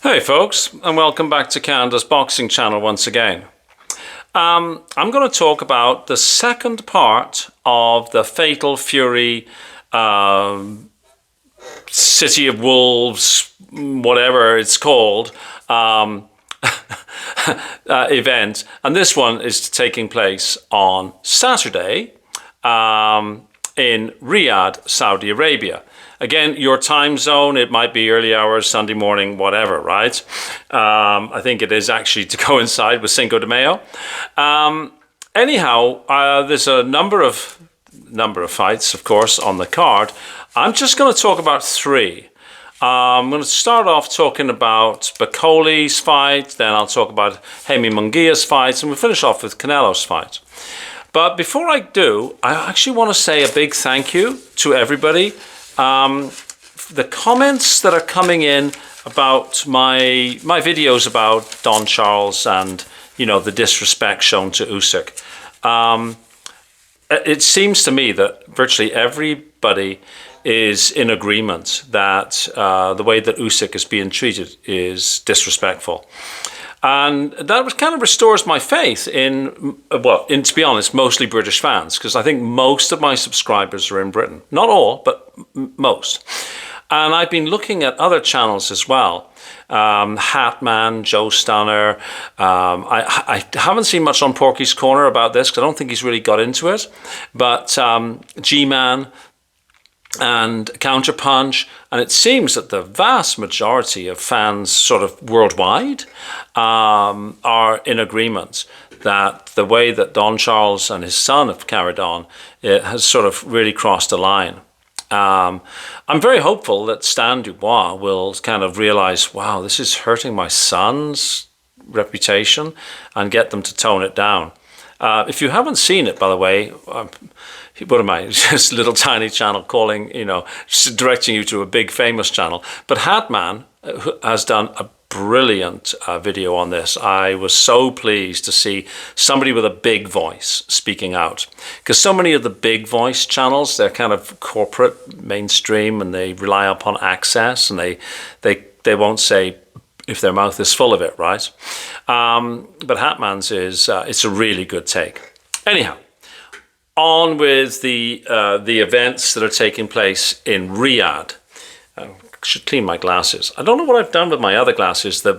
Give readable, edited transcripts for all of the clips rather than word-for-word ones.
Hey folks, and welcome back to Canada's boxing channel once again. I'm going to talk about the second part of the Fatal Fury City of Wolves, whatever it's called, event. And this one is taking place on Saturday in Riyadh, Saudi Arabia. Again, your time zone, it might be early hours, Sunday morning, whatever, right? I think it is actually to coincide with Cinco De Mayo. Anyhow, there's a number of fights, of course, on the card. I'm just going to talk about three. I'm going to start off talking about Bakole's fight, then I'll talk about Mungia's fights, and we'll finish off with Canelo's fight. But before I do, I actually want to say a big thank you to everybody. The comments that are coming in about my videos about Don Charles and, you know, the disrespect shown to Usyk. It seems to me that virtually everybody is in agreement that the way that Usyk is being treated is disrespectful. And that kind of restores my faith in, to be honest, mostly British fans, because I think most of my subscribers are in Britain. Not all, but most. And I've been looking at other channels as well. Hatman, Joe Stunner. I haven't seen much on Porky's Corner about this, because I don't think he's really got into it. But G-Man and Counterpunch, and it seems that the vast majority of fans sort of worldwide are in agreement that the way that Don Charles and his son have carried on, it has sort of really crossed a line. I'm very hopeful that Stan Dubois will kind of realize, wow, this is hurting my son's reputation, and get them to tone it down. If you haven't seen it, by the way, what am I, just a little tiny channel calling, you know, just directing you to a big famous channel. But Hatman has done a brilliant video on this. I was so pleased to see somebody with a big voice speaking out, because so many of the big voice channels, they're kind of corporate, mainstream, and they rely upon access, and they won't say if their mouth is full of it, right? But Hatman's is it's a really good take. Anyhow, on with the events that are taking place in Riyadh. I should clean my glasses. I don't know what I've done with my other glasses, the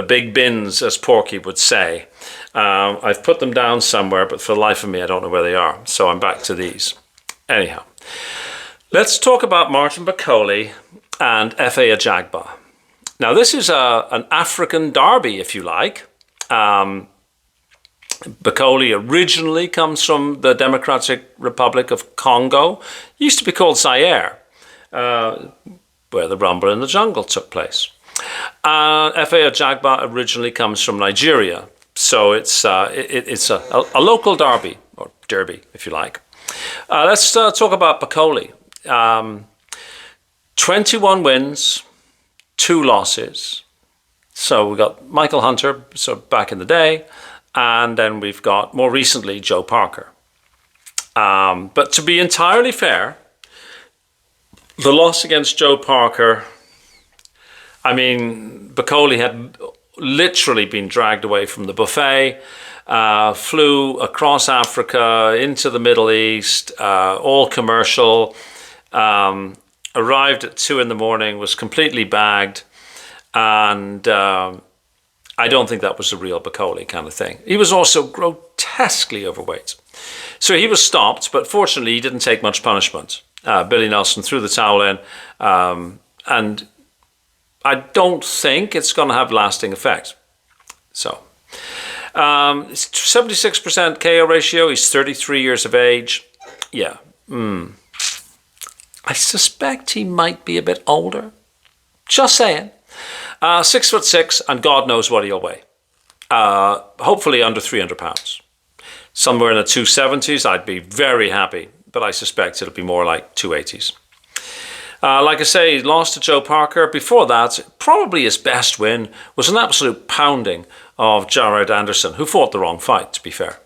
big bins, as Porky would say. I've put them down somewhere, but for the life of me, I don't know where they are. So I'm back to these. Anyhow, let's talk about Martin Bakole and F.A. Ajagba. Now, this is an African derby, if you like. Bakole originally comes from the Democratic Republic of Congo. It used to be called Zaire, where the Rumble in the Jungle took place. F.A. Ajagba originally comes from Nigeria, so it's a local derby, or derby, if you like. Let's talk about Bakole. 21 wins, 2 losses. So we got Michael Hunter, so back in the day, and then we've got, more recently, Joe Parker. But to be entirely fair, the loss against Joe Parker, I mean, Bakole had literally been dragged away from the buffet, flew across Africa, into the Middle East, all commercial, arrived at 2 in the morning, was completely bagged, and I don't think that was a real Bakole kind of thing. He was also grotesquely overweight. So he was stopped, but fortunately he didn't take much punishment. Billy Nelson threw the towel in, and I don't think it's going to have lasting effect. So, 76% KO ratio, he's 33 years of age. Yeah, I suspect he might be a bit older. Just saying. 6'6", and God knows what he'll weigh. Hopefully under 300 pounds. Somewhere in the 270s, I'd be very happy, but I suspect it'll be more like 280s. Like I say, he lost to Joe Parker. Before that, probably his best win was an absolute pounding of Jared Anderson, who fought the wrong fight, to be fair.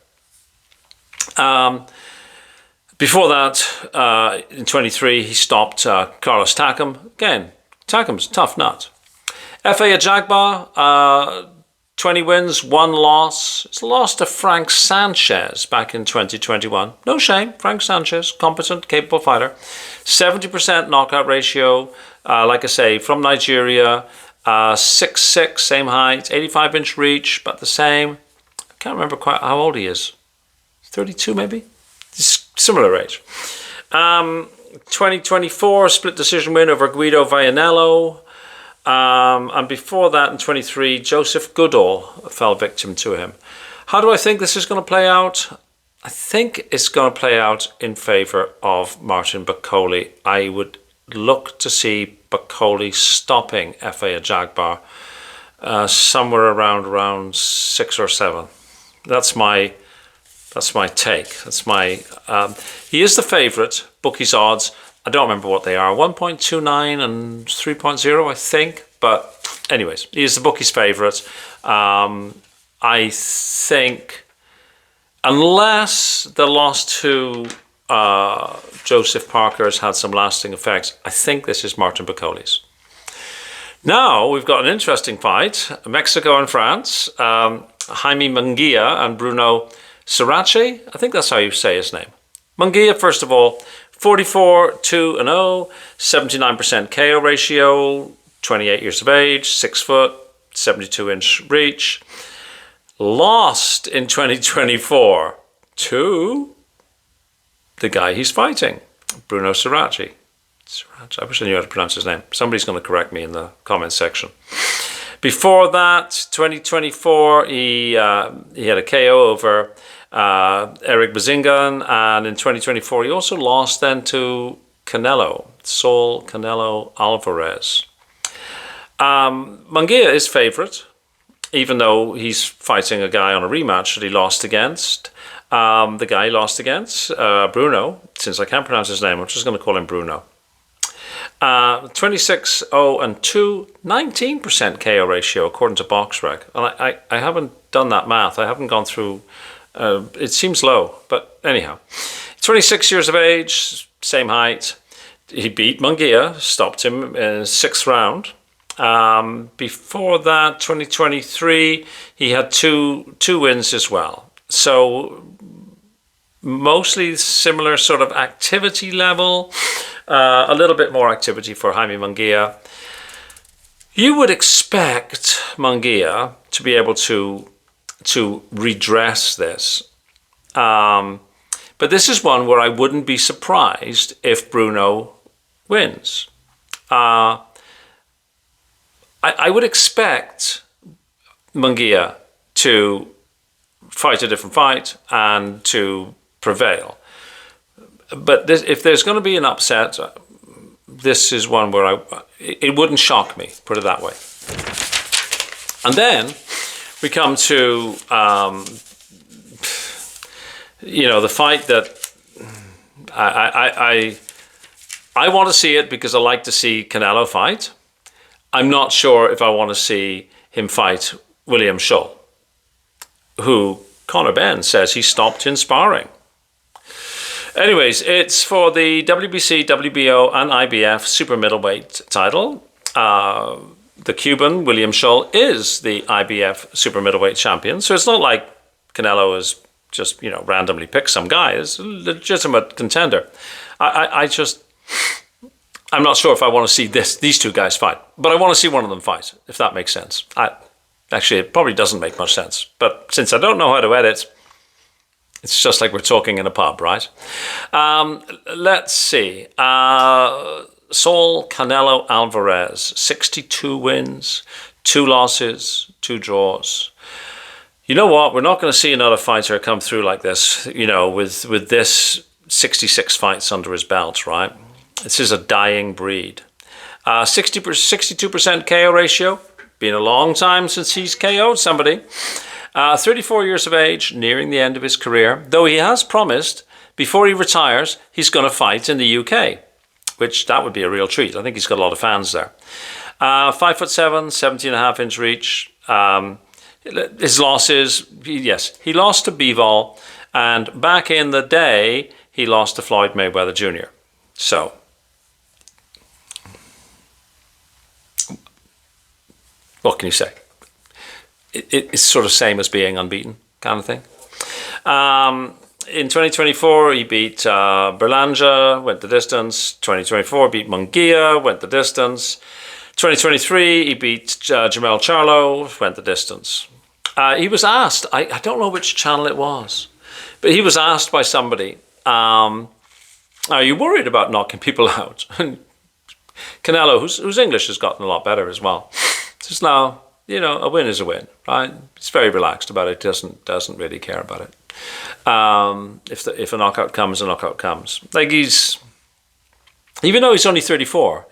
Before that, in 23, he stopped Carlos Takam. Again, Takam's a tough nut. FA Ajagba, 20 wins, 1 loss. It's lost to Frank Sanchez back in 2021. No shame. Frank Sanchez, competent, capable fighter. 70% knockout ratio. Like I say, from Nigeria. 6'6", same height. 85-inch reach, about the same. I can't remember quite how old he is. 32 maybe? Similar age. 2024, split decision win over Guido Vianello. And before that, in 23, Joseph Goodall fell victim to him. How do I think this is going to play out? I think it's going to play out in favour of Martin Bakole. I would look to see Bakole stopping FA Ajagba somewhere around round 6 or 7. That's my take. That's my. He is the favourite. Bookies odds. I don't remember what they are. 1.29 and 3.0, I think. But anyways, he is the bookies' favourite. I think unless the loss to Joseph Parker has had some lasting effects, I think this is Martin Bakole's. Now we've got an interesting fight. Mexico and France. Jaime Mungia and Bruno Surace. I think that's how you say his name. Mungia, first of all, 44-2-0, 79% KO ratio, 28 years of age, 6 foot, 72-inch reach. Lost in 2024 to the guy he's fighting, Bruno Surace. I wish I knew how to pronounce his name. Somebody's going to correct me in the comments section. Before that, 2024, he had a KO over Eric Bazingan, and in 2024 he also lost then to Canelo, Saul Canelo Alvarez. Mungia is favourite, even though he's fighting a guy on a rematch that he lost against. The guy he lost against, Bruno, since I can't pronounce his name, I'm just going to call him Bruno. 26-0-2, 19% KO ratio according to BoxRec. And I haven't done that math. I haven't gone through. It seems low, but anyhow. 26 years of age, same height. He beat Mungia, stopped him in the 6th round. Before that, 2023, he had two wins as well. So mostly similar sort of activity level. A little bit more activity for Jaime Mungia. You would expect Mungia to be able to redress this. But this is one where I wouldn't be surprised if Bruno wins. I would expect Mungia to fight a different fight and to prevail. But if there's going to be an upset, this is one where it wouldn't shock me, put it that way. And then we come to, the fight that I want to see it because I like to see Canelo fight. I'm not sure if I want to see him fight William Scull, who Conor Benn says he stopped in sparring. Anyways, it's for the WBC, WBO, and IBF super middleweight title. The Cuban, William Scull, is the IBF super middleweight champion. So it's not like Canelo has just, randomly picked some guy. It's a legitimate contender. I'm not sure if I want to see these two guys fight. But I want to see one of them fight, if that makes sense. Actually, it probably doesn't make much sense. But since I don't know how to edit, it's just like we're talking in a pub, right? Let's see. Saul Canelo Alvarez, 62 wins, 2 losses, 2 draws. You know what? We're not going to see another fighter come through like this, with this 66 fights under his belt, right? This is a dying breed. 62% KO ratio. Been a long time since he's KO'd somebody. 34 years of age, nearing the end of his career, though he has promised before he retires he's going to fight in the UK, which that would be a real treat. I think he's got a lot of fans there. 5'7", 17.5-inch reach. His losses, he lost to Bivol, and back in the day he lost to Floyd Mayweather Jr. So what can you say? It's sort of same as being unbeaten kind of thing. In 2024, he beat Berlanga, went the distance. 2024, beat Mungia, went the distance. 2023, he beat Jamel Charlo, went the distance. He was asked, I don't know which channel it was, but he was asked by somebody, are you worried about knocking people out? Canelo, whose English has gotten a lot better as well, says, no, you know, a win is a win, right? He's very relaxed about it, doesn't really care about it. If a knockout comes, a knockout comes. Like even though he's only 34,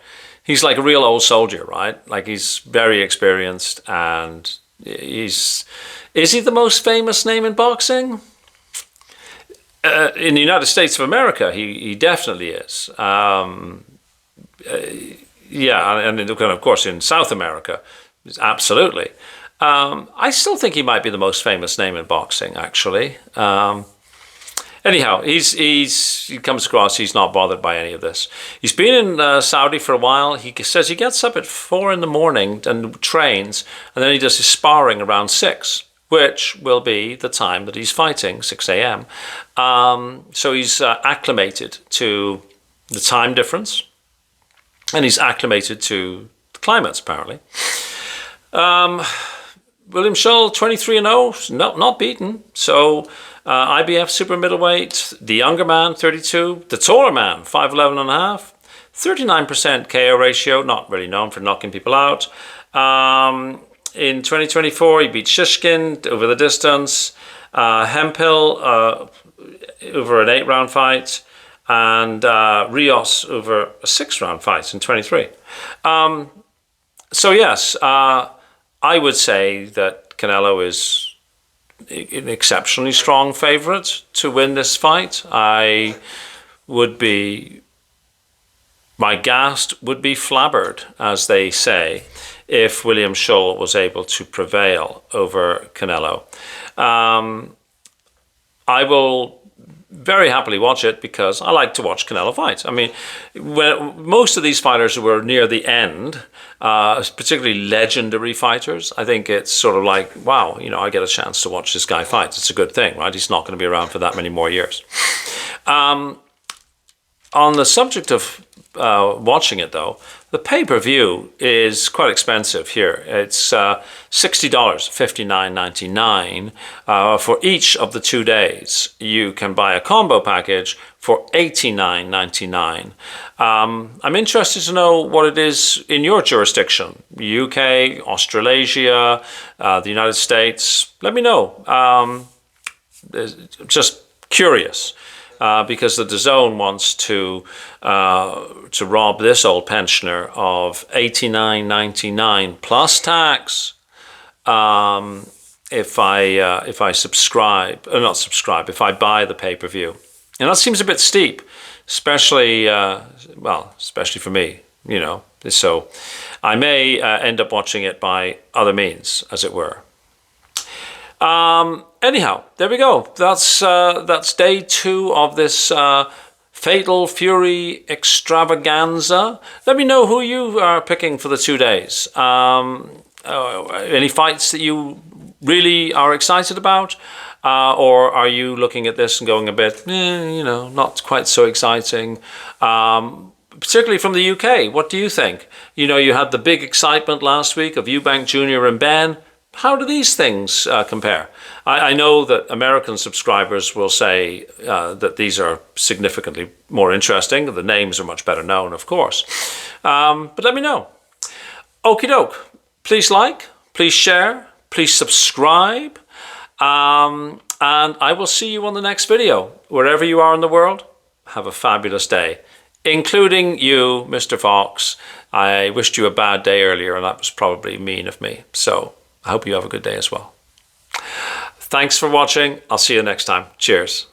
he's like a real old soldier, right? Like he's very experienced, and is he the most famous name in boxing? In the United States of America, he definitely is. Yeah, and of course in South America, absolutely. I still think he might be the most famous name in boxing, actually. Anyhow, he comes across, he's not bothered by any of this. He's been in Saudi for a while. He says he gets up at 4 in the morning and trains, and then he does his sparring around 6, which will be the time that he's fighting, 6 a.m. So he's acclimated to the time difference, and he's acclimated to the climates, apparently. William Scull, 23-0, not beaten. So IBF super middleweight, the younger man, 32, the taller man, 5'11.5, 39% KO ratio, not really known for knocking people out. In 2024, he beat Shishkin over the distance, Hemphill over an 8-round fight, and Rios over a 6-round fight in 23. So yes, I would say that Canelo is an exceptionally strong favorite to win this fight. My ghast would be flabbered, as they say, if William Scull was able to prevail over Canelo. I will very happily watch it because I like to watch Canelo fight. I mean, when most of these fighters who were near the end, particularly legendary fighters, I think it's sort of like, wow, you know, I get a chance to watch this guy fight. It's a good thing, right? He's not going to be around for that many more years. On the subject of watching it, though, the pay-per-view is quite expensive here. It's $60, $59.99 for each of the 2 days. You can buy a combo package for $89.99. I'm interested to know what it is in your jurisdiction, UK, Australasia, the United States. Let me know. Just curious. Because the DAZN wants to rob this old pensioner of $89.99 plus tax if I subscribe, or not subscribe, if I buy the pay-per-view, and that seems a bit steep, especially for me, you know. So I may end up watching it by other means, as it were. Anyhow, there we go. That's day 2 of this Fatal Fury extravaganza. Let me know who you are picking for the 2 days. Any fights that you really are excited about? Or are you looking at this and going a bit, you know, not quite so exciting? Particularly from the UK, what do you think? You know, you had the big excitement last week of Eubank Jr. and Ben. How do these things compare? I know that American subscribers will say that these are significantly more interesting. The names are much better known, of course. But let me know. Okie doke. Please like, please share, please subscribe. And I will see you on the next video. Wherever you are in the world, have a fabulous day. Including you, Mr. Fox. I wished you a bad day earlier, and that was probably mean of me. So I hope you have a good day as well. Thanks for watching. I'll see you next time. Cheers.